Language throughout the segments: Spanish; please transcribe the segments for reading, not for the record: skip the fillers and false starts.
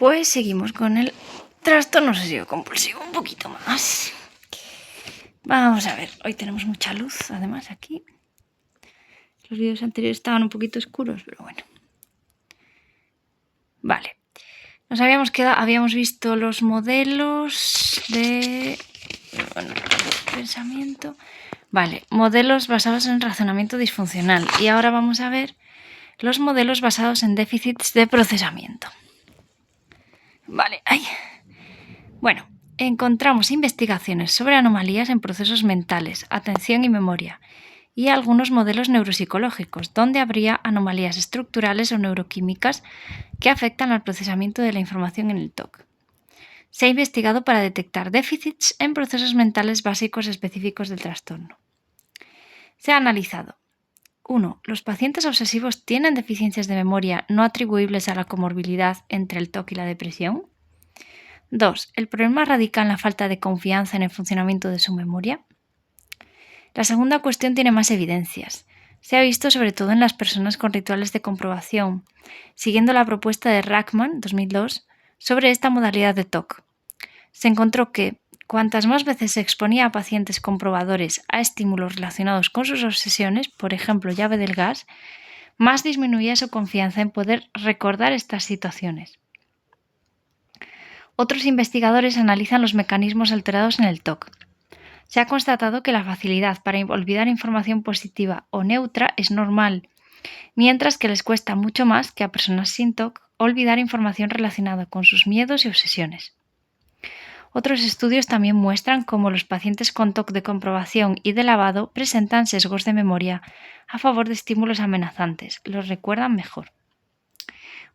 Pues seguimos con el trastorno obsesivo compulsivo un poquito más. Vamos a ver, hoy tenemos mucha luz, además aquí. Los vídeos anteriores estaban un poquito oscuros, pero bueno. Vale. Habíamos visto los modelos de pensamiento. Vale, modelos basados en razonamiento disfuncional. Y ahora vamos a ver los modelos basados en déficits de procesamiento. Vale, Bueno, encontramos investigaciones sobre anomalías en procesos mentales, atención y memoria, y algunos modelos neuropsicológicos, donde habría anomalías estructurales o neuroquímicas que afectan al procesamiento de la información en el TOC. Se ha investigado para detectar déficits en procesos mentales básicos específicos del trastorno. Se ha analizado 1. Los pacientes obsesivos tienen deficiencias de memoria no atribuibles a la comorbilidad entre el TOC y la depresión. 2. ¿El problema radica en la falta de confianza en el funcionamiento de su memoria? La segunda cuestión tiene más evidencias. Se ha visto sobre todo en las personas con rituales de comprobación, siguiendo la propuesta de Rachman, 2002, sobre esta modalidad de TOC. Se encontró que, cuantas más veces se exponía a pacientes comprobadores a estímulos relacionados con sus obsesiones, por ejemplo, llave del gas, más disminuía su confianza en poder recordar estas situaciones. Otros investigadores analizan los mecanismos alterados en el TOC. Se ha constatado que la facilidad para olvidar información positiva o neutra es normal, mientras que les cuesta mucho más que a personas sin TOC olvidar información relacionada con sus miedos y obsesiones. Otros estudios también muestran cómo los pacientes con TOC de comprobación y de lavado presentan sesgos de memoria a favor de estímulos amenazantes, los recuerdan mejor.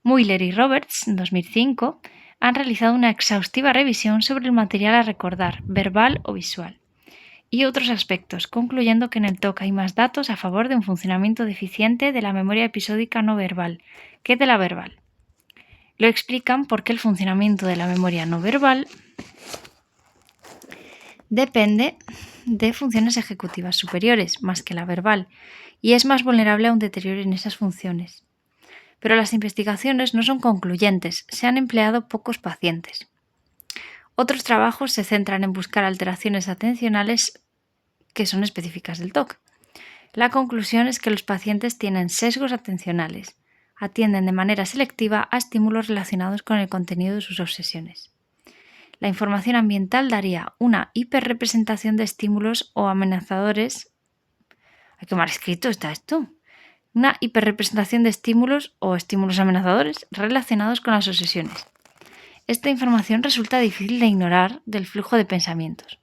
Mueller y Roberts, en 2005, han realizado una exhaustiva revisión sobre el material a recordar, verbal o visual, y otros aspectos, concluyendo que en el TOC hay más datos a favor de un funcionamiento deficiente de la memoria episódica no verbal que de la verbal. Lo explican porque el funcionamiento de la memoria no verbal depende de funciones ejecutivas superiores más que la verbal y es más vulnerable a un deterioro en esas funciones. Pero las investigaciones no son concluyentes, se han empleado pocos pacientes. Otros trabajos se centran en buscar alteraciones atencionales que son específicas del TOC. La conclusión es que los pacientes tienen sesgos atencionales, atienden de manera selectiva a estímulos relacionados con el contenido de sus obsesiones. La información ambiental daría una hiperrepresentación de estímulos o amenazadores. ¡Ay, qué mal escrito está esto! Una hiperrepresentación de estímulos o estímulos amenazadores relacionados con las obsesiones. Esta información resulta difícil de ignorar del flujo de pensamientos.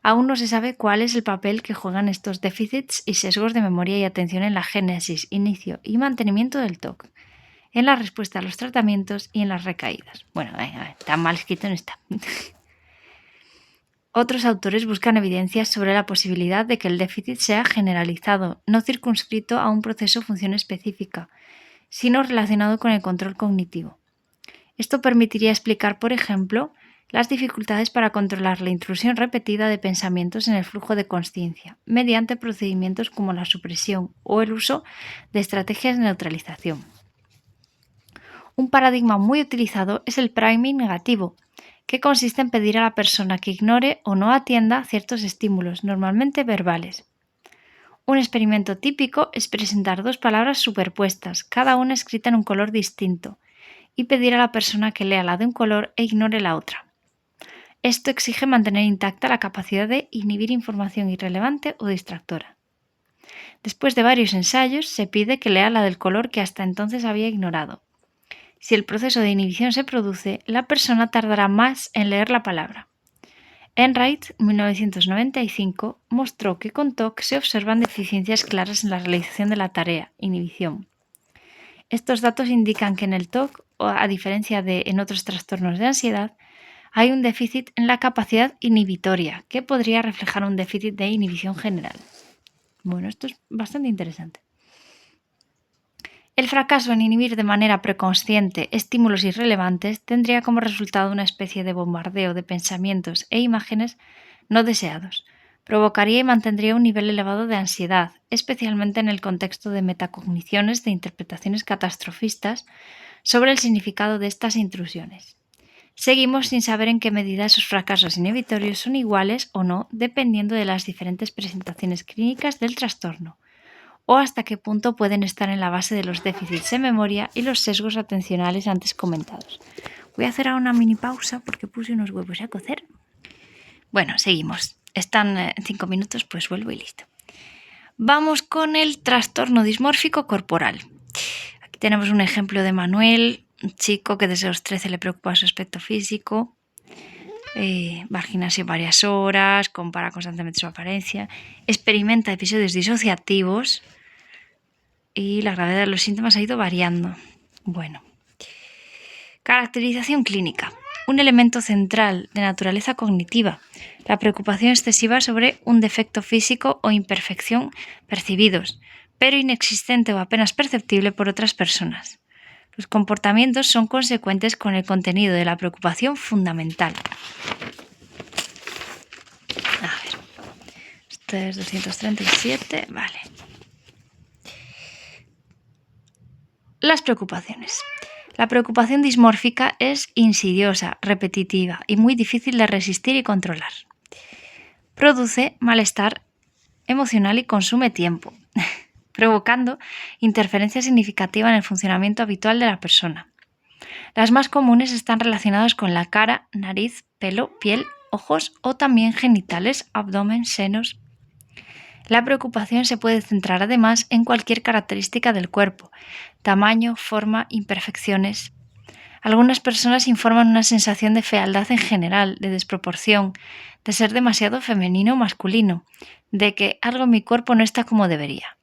Aún no se sabe cuál es el papel que juegan estos déficits y sesgos de memoria y atención en la génesis, inicio y mantenimiento del TOC, en la respuesta a los tratamientos y en las recaídas. Bueno, tan mal escrito no está. Otros autores buscan evidencias sobre la posibilidad de que el déficit sea generalizado, no circunscrito a un proceso o función específica, sino relacionado con el control cognitivo. Esto permitiría explicar, por ejemplo, las dificultades para controlar la intrusión repetida de pensamientos en el flujo de consciencia, mediante procedimientos como la supresión o el uso de estrategias de neutralización. Un paradigma muy utilizado es el priming negativo, que consiste en pedir a la persona que ignore o no atienda ciertos estímulos, normalmente verbales. Un experimento típico es presentar dos palabras superpuestas, cada una escrita en un color distinto, y pedir a la persona que lea la de un color e ignore la otra. Esto exige mantener intacta la capacidad de inhibir información irrelevante o distractora. Después de varios ensayos, se pide que lea la del color que hasta entonces había ignorado. Si el proceso de inhibición se produce, la persona tardará más en leer la palabra. Enright, 1995, mostró que con TOC se observan deficiencias claras en la realización de la tarea, inhibición. Estos datos indican que en el TOC, a diferencia de en otros trastornos de ansiedad, hay un déficit en la capacidad inhibitoria, que podría reflejar un déficit de inhibición general. Bueno, esto es bastante interesante. El fracaso en inhibir de manera preconsciente estímulos irrelevantes tendría como resultado una especie de bombardeo de pensamientos e imágenes no deseados. Provocaría y mantendría un nivel elevado de ansiedad, especialmente en el contexto de metacogniciones de interpretaciones catastrofistas sobre el significado de estas intrusiones. Seguimos sin saber en qué medida esos fracasos inhibitorios son iguales o no dependiendo de las diferentes presentaciones clínicas del trastorno, o hasta qué punto pueden estar en la base de los déficits en memoria y los sesgos atencionales antes comentados. Voy a hacer ahora una mini pausa porque puse unos huevos a cocer. Bueno, seguimos. Están 5 minutos, pues vuelvo y listo. Vamos con el trastorno dismórfico corporal. Aquí tenemos un ejemplo de Manuel, un chico que desde los 13 le preocupa su aspecto físico, va al gimnasio varias horas, compara constantemente su apariencia, experimenta episodios disociativos y la gravedad de los síntomas ha ido variando. Bueno, caracterización clínica. Un elemento central de naturaleza cognitiva, la preocupación excesiva sobre un defecto físico o imperfección percibidos, pero inexistente o apenas perceptible por otras personas. Los comportamientos son consecuentes con el contenido de la preocupación fundamental. A ver, este es 237, vale. Las preocupaciones. La preocupación dismórfica es insidiosa, repetitiva y muy difícil de resistir y controlar. Produce malestar emocional y consume tiempo, provocando interferencia significativa en el funcionamiento habitual de la persona. Las más comunes están relacionadas con la cara, nariz, pelo, piel, ojos o también genitales, abdomen, senos. La preocupación se puede centrar además en cualquier característica del cuerpo, tamaño, forma, imperfecciones. Algunas personas informan una sensación de fealdad en general, de desproporción, de ser demasiado femenino o masculino, de que algo en mi cuerpo no está como debería.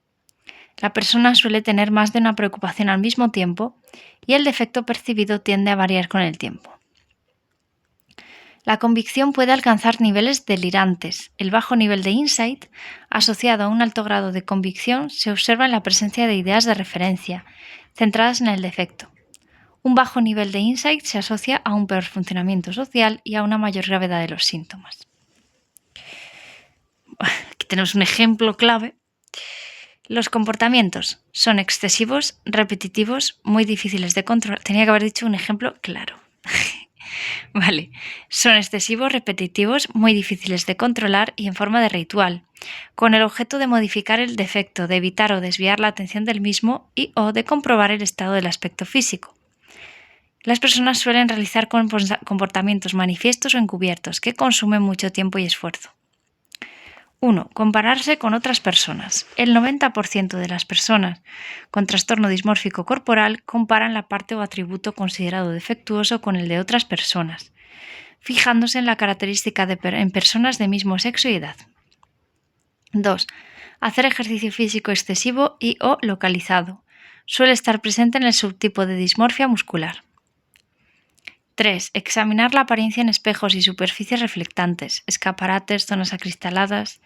La persona suele tener más de una preocupación al mismo tiempo y el defecto percibido tiende a variar con el tiempo. La convicción puede alcanzar niveles delirantes. El bajo nivel de insight, asociado a un alto grado de convicción, se observa en la presencia de ideas de referencia, centradas en el defecto. Un bajo nivel de insight se asocia a un peor funcionamiento social y a una mayor gravedad de los síntomas. Aquí tenemos un ejemplo clave. Los comportamientos son excesivos, repetitivos, muy difíciles de controlar. Tenía que haber dicho un ejemplo claro. Vale, son excesivos, repetitivos, muy difíciles de controlar y en forma de ritual, con el objeto de modificar el defecto, de evitar o desviar la atención del mismo y o de comprobar el estado del aspecto físico. Las personas suelen realizar comportamientos manifiestos o encubiertos que consumen mucho tiempo y esfuerzo. 1. Compararse con otras personas. El 90% de las personas con trastorno dismórfico corporal comparan la parte o atributo considerado defectuoso con el de otras personas, fijándose en la característica en personas de mismo sexo y edad. 2. Hacer ejercicio físico excesivo y o localizado. Suele estar presente en el subtipo de dismorfia muscular. 3. Examinar la apariencia en espejos y superficies reflectantes, escaparates, zonas acristaladas.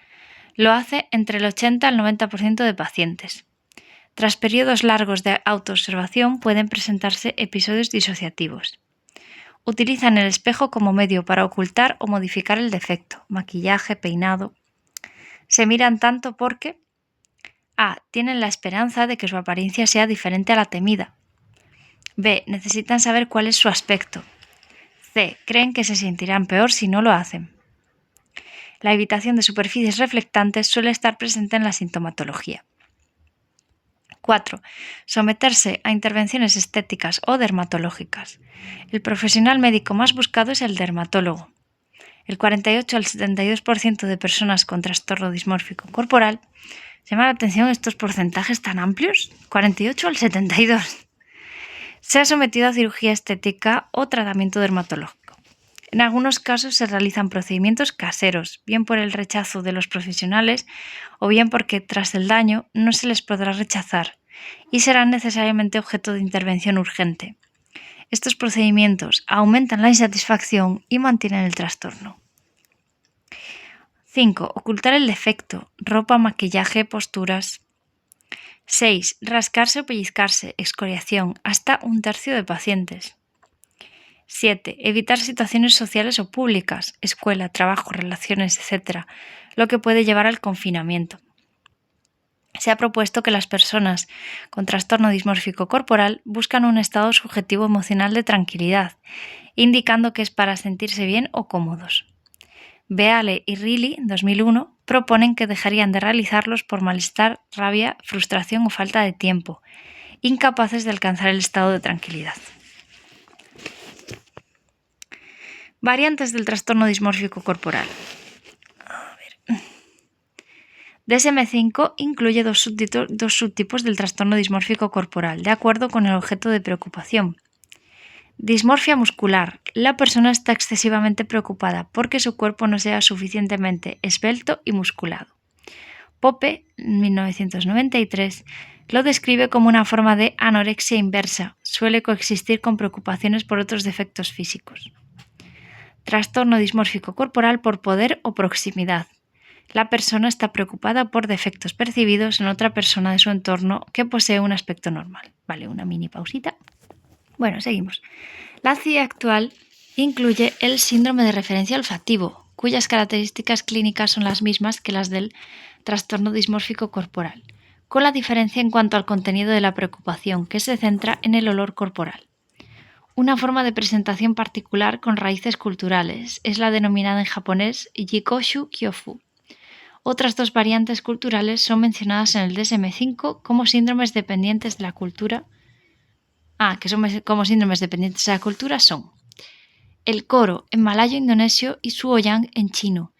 Lo hace entre el 80 al 90% de pacientes. Tras periodos largos de autoobservación pueden presentarse episodios disociativos. Utilizan el espejo como medio para ocultar o modificar el defecto, maquillaje, peinado. Se miran tanto porque A. Tienen la esperanza de que su apariencia sea diferente a la temida. B. Necesitan saber cuál es su aspecto. C. Creen que se sentirán peor si no lo hacen. La evitación de superficies reflectantes suele estar presente en la sintomatología. 4. Someterse a intervenciones estéticas o dermatológicas. El profesional médico más buscado es el dermatólogo. El 48 al 72% de personas con trastorno dismórfico corporal. ¿Llama la atención estos porcentajes tan amplios? 48 al 72%. Se ha sometido a cirugía estética o tratamiento dermatológico. En algunos casos se realizan procedimientos caseros, bien por el rechazo de los profesionales o bien porque tras el daño no se les podrá rechazar y serán necesariamente objeto de intervención urgente. Estos procedimientos aumentan la insatisfacción y mantienen el trastorno. 5. Ocultar el defecto, ropa, maquillaje, posturas. 6. Rascarse o pellizcarse, excoriación, hasta un tercio de pacientes. 7. Evitar situaciones sociales o públicas, escuela, trabajo, relaciones, etc., lo que puede llevar al confinamiento. Se ha propuesto que las personas con trastorno dismórfico corporal buscan un estado subjetivo emocional de tranquilidad, indicando que es para sentirse bien o cómodos. Beale y Reilly, 2001, proponen que dejarían de realizarlos por malestar, rabia, frustración o falta de tiempo, incapaces de alcanzar el estado de tranquilidad. Variantes del trastorno dismórfico corporal. DSM-5 incluye dos subtipos del trastorno dismórfico corporal, de acuerdo con el objeto de preocupación. Dismorfia muscular. La persona está excesivamente preocupada porque su cuerpo no sea suficientemente esbelto y musculado. Pope, 1993, lo describe como una forma de anorexia inversa. Suele coexistir con preocupaciones por otros defectos físicos. Trastorno dismórfico corporal por poder o proximidad. La persona está preocupada por defectos percibidos en otra persona de su entorno que posee un aspecto normal. Vale, una mini pausita. Bueno, seguimos. La CIA actual incluye el síndrome de referencia olfativo, cuyas características clínicas son las mismas que las del trastorno dismórfico corporal, con la diferencia en cuanto al contenido de la preocupación, que se centra en el olor corporal. Una forma de presentación particular con raíces culturales es la denominada en japonés Jikoshu Kyofu. Otras dos variantes culturales son mencionadas en el DSM-5 como síndromes dependientes de la cultura. Que son como síndromes dependientes de la cultura son el koro en malayo indonesio y suoyang en chino.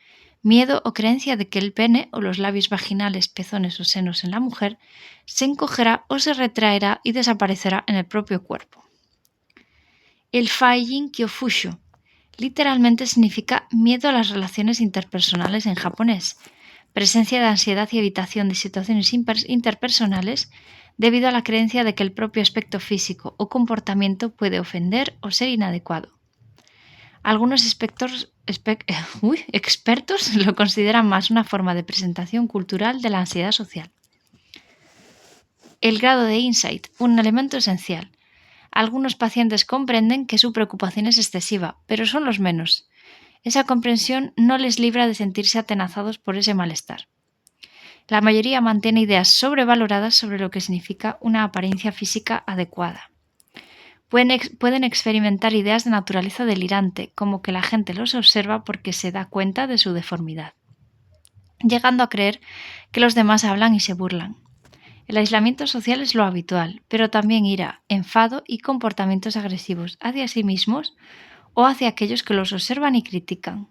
Miedo o creencia de que el pene o los labios vaginales, pezones o senos en la mujer se encogerá o se retraerá y desaparecerá en el propio cuerpo. El Faijin Kyofusho literalmente significa miedo a las relaciones interpersonales en japonés, presencia de ansiedad y evitación de situaciones interpersonales debido a la creencia de que el propio aspecto físico o comportamiento puede ofender o ser inadecuado. Algunos expertos lo consideran más una forma de presentación cultural de la ansiedad social. El grado de insight, un elemento esencial. Algunos pacientes comprenden que su preocupación es excesiva, pero son los menos. Esa comprensión no les libra de sentirse atenazados por ese malestar. La mayoría mantiene ideas sobrevaloradas sobre lo que significa una apariencia física adecuada. Pueden experimentar ideas de naturaleza delirante, como que la gente los observa porque se da cuenta de su deformidad, llegando a creer que los demás hablan y se burlan. El aislamiento social es lo habitual, pero también ira, enfado y comportamientos agresivos hacia sí mismos o hacia aquellos que los observan y critican.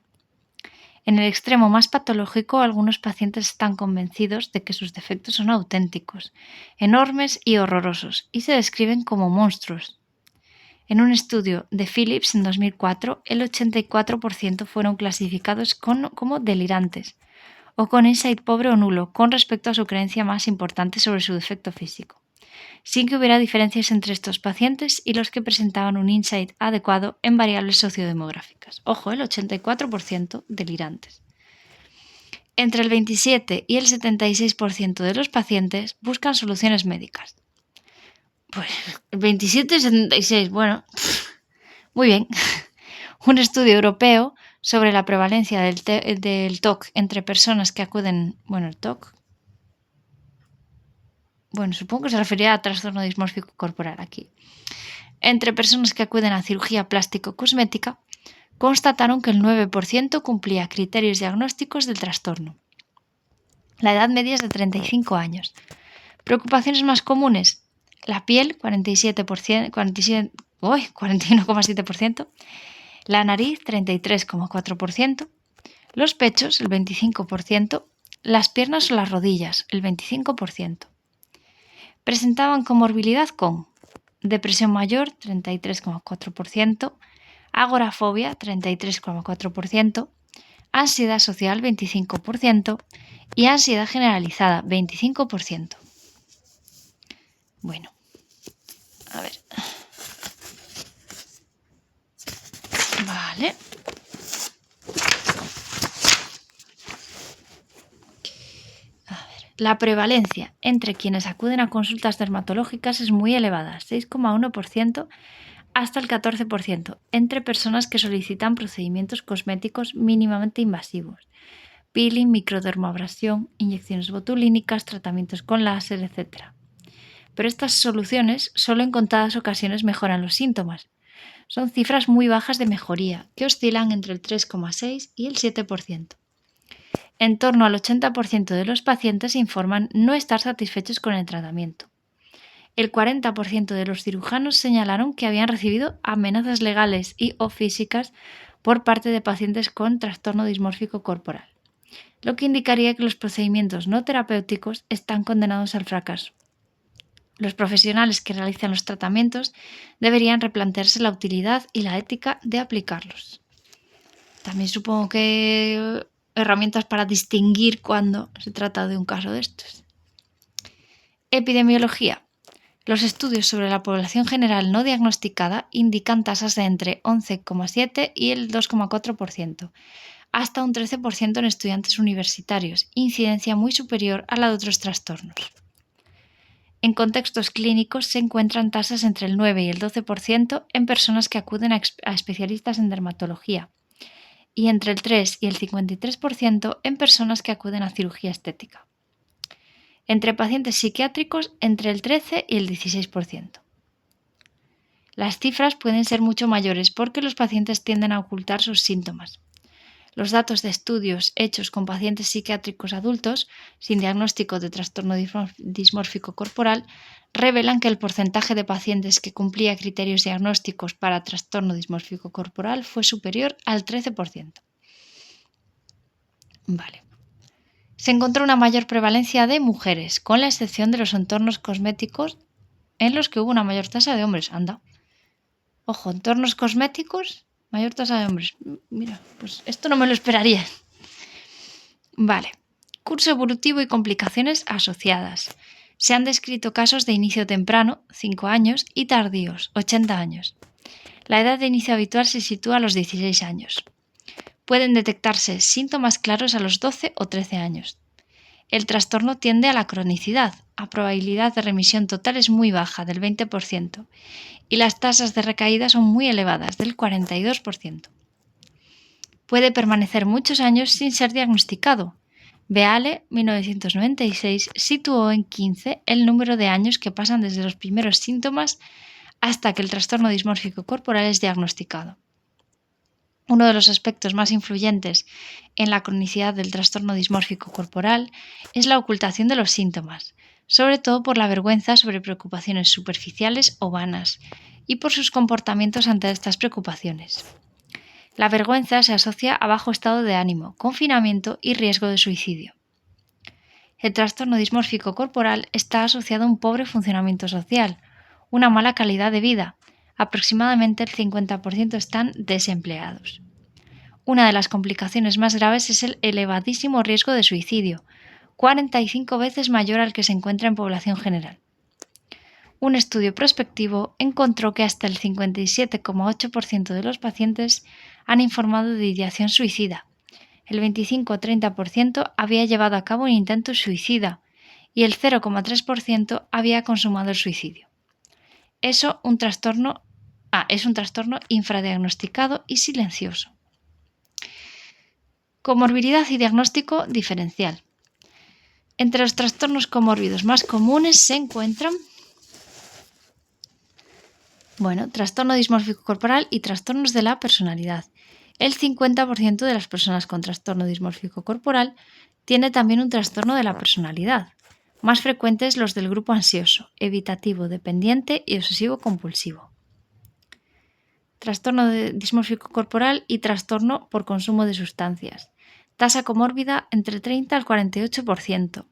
En el extremo más patológico, algunos pacientes están convencidos de que sus defectos son auténticos, enormes y horrorosos, y se describen como monstruos. En un estudio de Phillips en 2004, el 84% fueron clasificados como delirantes o con insight pobre o nulo con respecto a su creencia más importante sobre su defecto físico, sin que hubiera diferencias entre estos pacientes y los que presentaban un insight adecuado en variables sociodemográficas. Ojo, el 84% delirantes. Entre el 27 y el 76% de los pacientes buscan soluciones médicas. Pues el 27 y 76, bueno, muy bien. Un estudio europeo sobre la prevalencia del TOC entre personas que acuden, el TOC, supongo que se refería a trastorno dismórfico corporal aquí. Entre personas que acuden a cirugía plástico-cosmética, constataron que el 9% cumplía criterios diagnósticos del trastorno. La edad media es de 35 años. Preocupaciones más comunes: la piel, 41,7%, la nariz, 33,4%, los pechos, el 25%, las piernas o las rodillas, el 25%. Presentaban comorbilidad con depresión mayor, 33,4%, agorafobia, 33,4%, ansiedad social, 25%, y ansiedad generalizada, 25%. Bueno, a ver. Vale. La prevalencia entre quienes acuden a consultas dermatológicas es muy elevada, 6,1% hasta el 14%, entre personas que solicitan procedimientos cosméticos mínimamente invasivos. peeling, microdermabrasión, inyecciones botulínicas, tratamientos con láser, etc. Pero estas soluciones solo en contadas ocasiones mejoran los síntomas. Son cifras muy bajas de mejoría, que oscilan entre el 3,6 y el 7%. En torno al 80% de los pacientes informan no estar satisfechos con el tratamiento. El 40% de los cirujanos señalaron que habían recibido amenazas legales y o físicas por parte de pacientes con trastorno dismórfico corporal, lo que indicaría que los procedimientos no terapéuticos están condenados al fracaso. Los profesionales que realizan los tratamientos deberían replantearse la utilidad y la ética de aplicarlos. También supongo que herramientas para distinguir cuando se trata de un caso de estos. Epidemiología. Los estudios sobre la población general no diagnosticada indican tasas de entre 11,7 y el 2,4%, hasta un 13% en estudiantes universitarios, incidencia muy superior a la de otros trastornos. En contextos clínicos se encuentran tasas entre el 9 y el 12% en personas que acuden a especialistas en dermatología y entre el 3 y el 53% en personas que acuden a cirugía estética. Entre pacientes psiquiátricos, entre el 13 y el 16%. Las cifras pueden ser mucho mayores porque los pacientes tienden a ocultar sus síntomas. Los datos de estudios hechos con pacientes psiquiátricos adultos sin diagnóstico de trastorno dismórfico corporal revelan que el porcentaje de pacientes que cumplía criterios diagnósticos para trastorno dismórfico corporal fue superior al 13%. Vale. Se encontró una mayor prevalencia de mujeres, con la excepción de los entornos cosméticos en los que hubo una mayor tasa de hombres. Anda. Ojo, entornos cosméticos, mayor tasa de hombres. Mira, pues esto no me lo esperaría. Vale. Curso evolutivo y complicaciones asociadas. Se han descrito casos de inicio temprano, 5 años, y tardíos, 80 años. La edad de inicio habitual se sitúa a los 16 años. Pueden detectarse síntomas claros a los 12 o 13 años. El trastorno tiende a la cronicidad. La probabilidad de remisión total es muy baja, del 20%, y las tasas de recaída son muy elevadas, del 42%. Puede permanecer muchos años sin ser diagnosticado. Beale, 1996, situó en 15 el número de años que pasan desde los primeros síntomas hasta que el trastorno dismórfico corporal es diagnosticado. Uno de los aspectos más influyentes en la cronicidad del trastorno dismórfico corporal es la ocultación de los síntomas, sobre todo por la vergüenza sobre preocupaciones superficiales o vanas y por sus comportamientos ante estas preocupaciones. La vergüenza se asocia a bajo estado de ánimo, confinamiento y riesgo de suicidio. El trastorno dismórfico corporal está asociado a un pobre funcionamiento social, una mala calidad de vida. Aproximadamente el 50% están desempleados. Una de las complicaciones más graves es el elevadísimo riesgo de suicidio, 45 veces mayor al que se encuentra en población general. Un estudio prospectivo encontró que hasta el 57,8% de los pacientes han informado de ideación suicida. El 25-30% había llevado a cabo un intento suicida y el 0,3% había consumado el suicidio. Es un trastorno infradiagnosticado y silencioso. Comorbilidad y diagnóstico diferencial. Entre los trastornos comórbidos más comunes se encuentran trastorno dismórfico corporal y trastornos de la personalidad. El 50% de las personas con trastorno dismórfico corporal tiene también un trastorno de la personalidad. Más frecuentes los del grupo ansioso, evitativo, dependiente y obsesivo-compulsivo. Trastorno dismórfico corporal y trastorno por consumo de sustancias. Tasa comórbida entre 30 al 48%.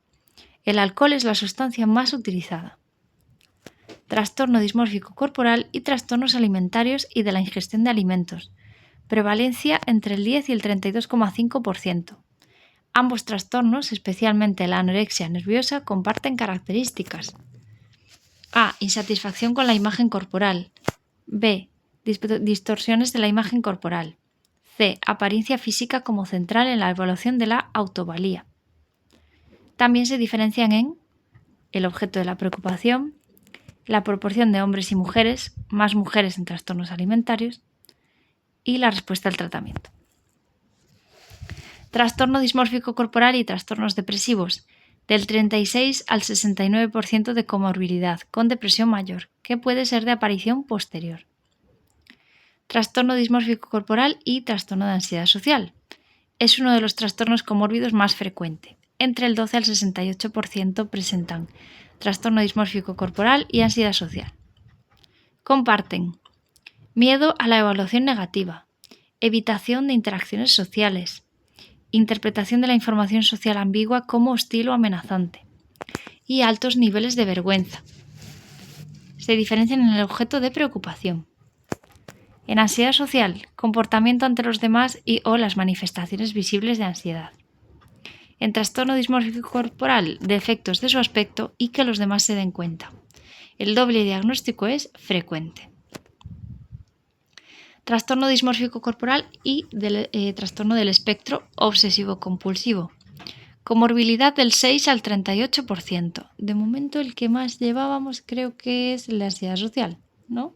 El alcohol es la sustancia más utilizada. Trastorno dismórfico corporal y trastornos alimentarios y de la ingestión de alimentos. Prevalencia entre el 10 y el 32,5%. Ambos trastornos, especialmente la anorexia nerviosa, comparten características. A. Insatisfacción con la imagen corporal. B. Distorsiones de la imagen corporal. C. Apariencia física como central en la evaluación de la autovalía. También se diferencian en el objeto de la preocupación, la proporción de hombres y mujeres, más mujeres en trastornos alimentarios, y la respuesta al tratamiento. Trastorno dismórfico corporal y trastornos depresivos, del 36 al 69% de comorbilidad, con depresión mayor, que puede ser de aparición posterior. Trastorno dismórfico corporal y trastorno de ansiedad social. Es uno de los trastornos comórbidos más frecuente. Entre el 12 al 68% presentan trastorno dismórfico corporal y ansiedad social. Comparten miedo a la evaluación negativa, evitación de interacciones sociales, interpretación de la información social ambigua como hostil o amenazante y altos niveles de vergüenza. Se diferencian en el objeto de preocupación. En ansiedad social, comportamiento ante los demás y o las manifestaciones visibles de ansiedad. En trastorno dismórfico corporal, defectos de su aspecto y que los demás se den cuenta. El doble diagnóstico es frecuente. Trastorno dismórfico corporal y trastorno del espectro obsesivo-compulsivo. Comorbilidad del 6 al 38%. De momento el que más llevábamos creo que es la ansiedad social, ¿no?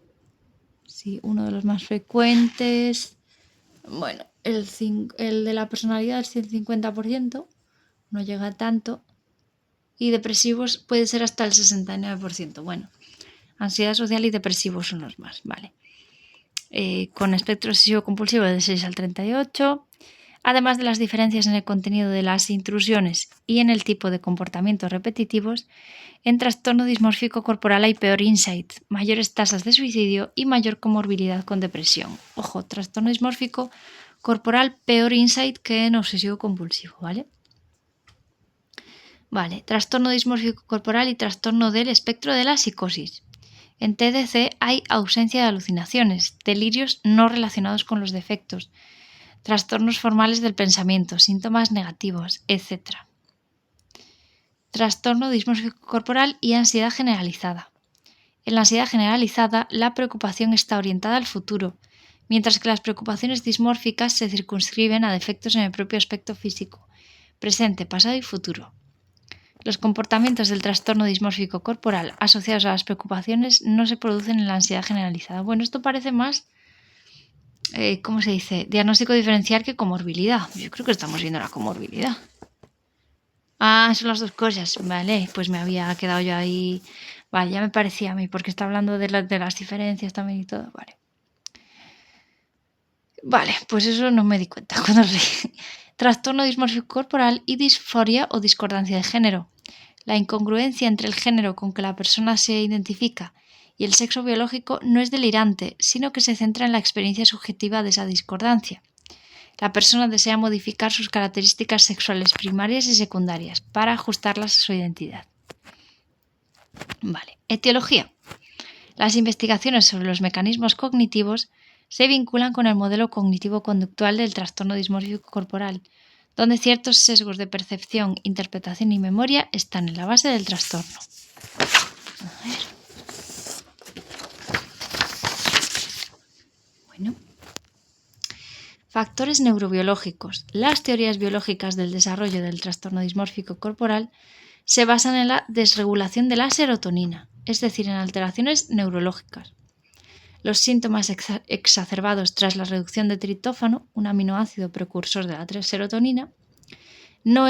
Sí, uno de los más frecuentes. Bueno, el de la personalidad es el 50%, no llega a tanto. Y depresivos puede ser hasta el 69%. Bueno, ansiedad social y depresivos son los más, ¿vale? Con espectro obsesivo-compulsivo del 6 al 38%. Además de las diferencias en el contenido de las intrusiones y en el tipo de comportamientos repetitivos, en trastorno dismórfico corporal hay peor insight, mayores tasas de suicidio y mayor comorbilidad con depresión. Ojo, trastorno dismórfico corporal, peor insight que en obsesivo compulsivo, ¿vale? Vale, trastorno dismórfico corporal y trastorno del espectro de la psicosis. En TDC hay ausencia de alucinaciones, delirios no relacionados con los defectos, trastornos formales del pensamiento, síntomas negativos, etc. Trastorno dismórfico corporal y ansiedad generalizada. En la ansiedad generalizada, la preocupación está orientada al futuro, mientras que las preocupaciones dismórficas se circunscriben a defectos en el propio aspecto físico, presente, pasado y futuro. Los comportamientos del trastorno dismórfico corporal asociados a las preocupaciones no se producen en la ansiedad generalizada. Bueno, esto parece más, ¿cómo se dice? Diagnóstico diferencial que comorbilidad. Yo creo que estamos viendo la comorbilidad. Ah, son las dos cosas. Vale, pues me había quedado yo ahí. Vale, ya me parecía a mí, porque está hablando de las diferencias también y todo. Vale. Vale, pues eso no me di cuenta cuando leí. Trastorno dismórfico corporal y disforia o discordancia de género. La incongruencia entre el género con que la persona se identifica y el sexo biológico no es delirante, sino que se centra en la experiencia subjetiva de esa discordancia. La persona desea modificar sus características sexuales primarias y secundarias para ajustarlas a su identidad. Vale. Etiología. Las investigaciones sobre los mecanismos cognitivos se vinculan con el modelo cognitivo-conductual del trastorno dismórfico corporal, donde ciertos sesgos de percepción, interpretación y memoria están en la base del trastorno. A ver. Bueno. Factores neurobiológicos. Las teorías biológicas del desarrollo del trastorno dismórfico corporal se basan en la desregulación de la serotonina, es decir, en alteraciones neurológicas. Los síntomas exacerbados tras la reducción de triptófano, un aminoácido precursor de la serotonina, no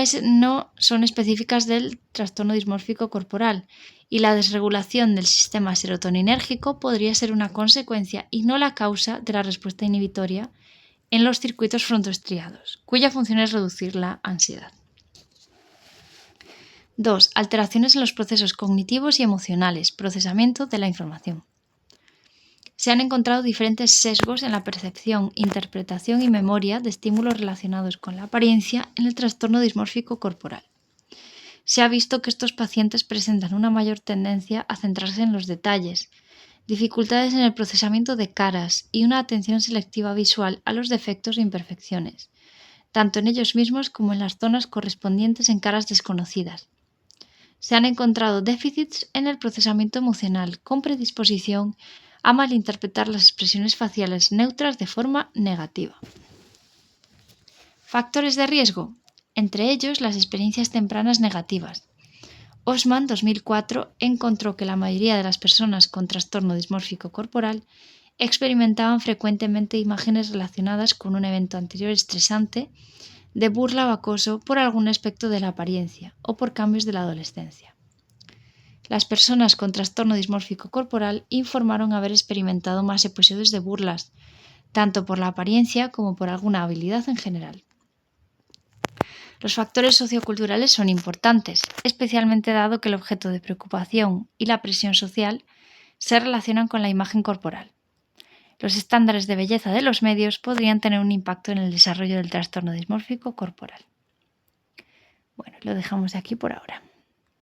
son específicas del trastorno dismórfico corporal y la desregulación del sistema serotoninérgico podría ser una consecuencia y no la causa de la respuesta inhibitoria en los circuitos frontoestriados, cuya función es reducir la ansiedad. 2. Alteraciones en los procesos cognitivos y emocionales, procesamiento de la información. Se han encontrado diferentes sesgos en la percepción, interpretación y memoria de estímulos relacionados con la apariencia en el trastorno dismórfico corporal. Se ha visto que estos pacientes presentan una mayor tendencia a centrarse en los detalles, dificultades en el procesamiento de caras y una atención selectiva visual a los defectos e imperfecciones, tanto en ellos mismos como en las zonas correspondientes en caras desconocidas. Se han encontrado déficits en el procesamiento emocional, con predisposición a malinterpretar las expresiones faciales neutras de forma negativa. Factores de riesgo, entre ellos las experiencias tempranas negativas. Osman, 2004, encontró que la mayoría de las personas con trastorno dismórfico corporal experimentaban frecuentemente imágenes relacionadas con un evento anterior estresante de burla o acoso por algún aspecto de la apariencia o por cambios de la adolescencia. Las personas con trastorno dismórfico corporal informaron haber experimentado más episodios de burlas, tanto por la apariencia como por alguna habilidad en general. Los factores socioculturales son importantes, especialmente dado que el objeto de preocupación y la presión social se relacionan con la imagen corporal. Los estándares de belleza de los medios podrían tener un impacto en el desarrollo del trastorno dismórfico corporal. Bueno, lo dejamos aquí por ahora.